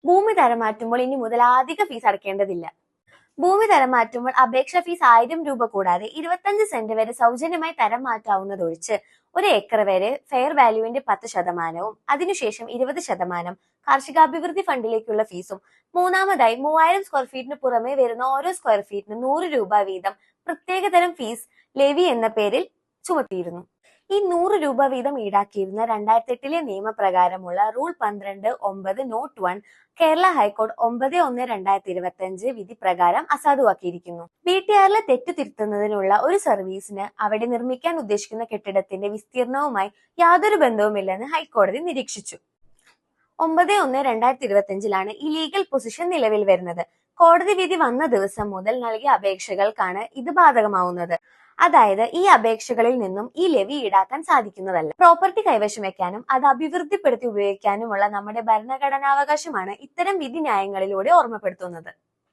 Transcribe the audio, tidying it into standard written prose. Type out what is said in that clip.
ഭൂമി തരം മാറ്റുമ്പോൾ ഇനി മുതൽ അധിക ഫീസ് അടയ്ക്കേണ്ടതില്ല. ഭൂമി തരം മാറ്റുമ്പോൾ അപേക്ഷ ഫീസ് 1000 രൂപ കൂടാതെ 25 സെന്റ് വരെ സൗജന്യമായി തരം മാറ്റാവുന്നതൊഴിച്ച് 1 ഏക്കർ വരെ ഫെയർ വാല്യൂവിന്റെ 10% അതിനുശേഷം 20% കാർഷികാഭിവൃദ്ധി ഫണ്ടിലേക്കുള്ള ഫീസും, മൂന്നാമതായി 3000 സ്ക്വയർ ഫീറ്റിന് പുറമെ വരുന്ന ഓരോ സ്ക്വയർ ഫീറ്റിന് 100 രൂപ വീതം പ്രത്യേകതരം ഫീസ് ലെവി എന്ന പേരിൽ ചുമത്തിയിരുന്നു. ഈ 100 രൂപ വീതം ഈടാക്കിയിരുന്ന 2008 നിയമപ്രകാരമുള്ള റൂൾ 12(9) നോട്ട് 1 കേരള ഹൈക്കോടതി 9/1/2025 വിധി പ്രകാരം അസാധുവാക്കിയിരിക്കുന്നു. BTRലെ തെറ്റ് തിരുത്തുന്നതിനുള്ള ഒരു സർവീസിന് അവിടെ നിർമ്മിക്കാൻ ഉദ്ദേശിക്കുന്ന കെട്ടിടത്തിന്റെ വിസ്തീർണവുമായി യാതൊരു ബന്ധവുമില്ലെന്ന് ഹൈക്കോടതി നിരീക്ഷിച്ചു. 9/1/2025 ഈ ലീഗൽ പൊസിഷൻ നിലവിൽ വരുന്നത്. കോടതി വിധി വന്ന ദിവസം മുതൽ നൽകിയ അപേക്ഷകൾക്കാണ് ഇത് ബാധകമാവുന്നത്. അതായത് ഈ അപേക്ഷകളിൽ നിന്നും ഈ ലെവി ഈടാക്കാൻ സാധിക്കുന്നതല്ല. പ്രോപ്പർട്ടി കൈവശം വെക്കാനും അത് അഭിവൃദ്ധിപ്പെടുത്തി ഉപയോഗിക്കാനുമുള്ള നമ്മുടെ ഭരണഘടനാവകാശമാണ് ഇത്തരം വിധി ന്യായങ്ങളിലൂടെ ഓർമ്മപ്പെടുത്തുന്നത്.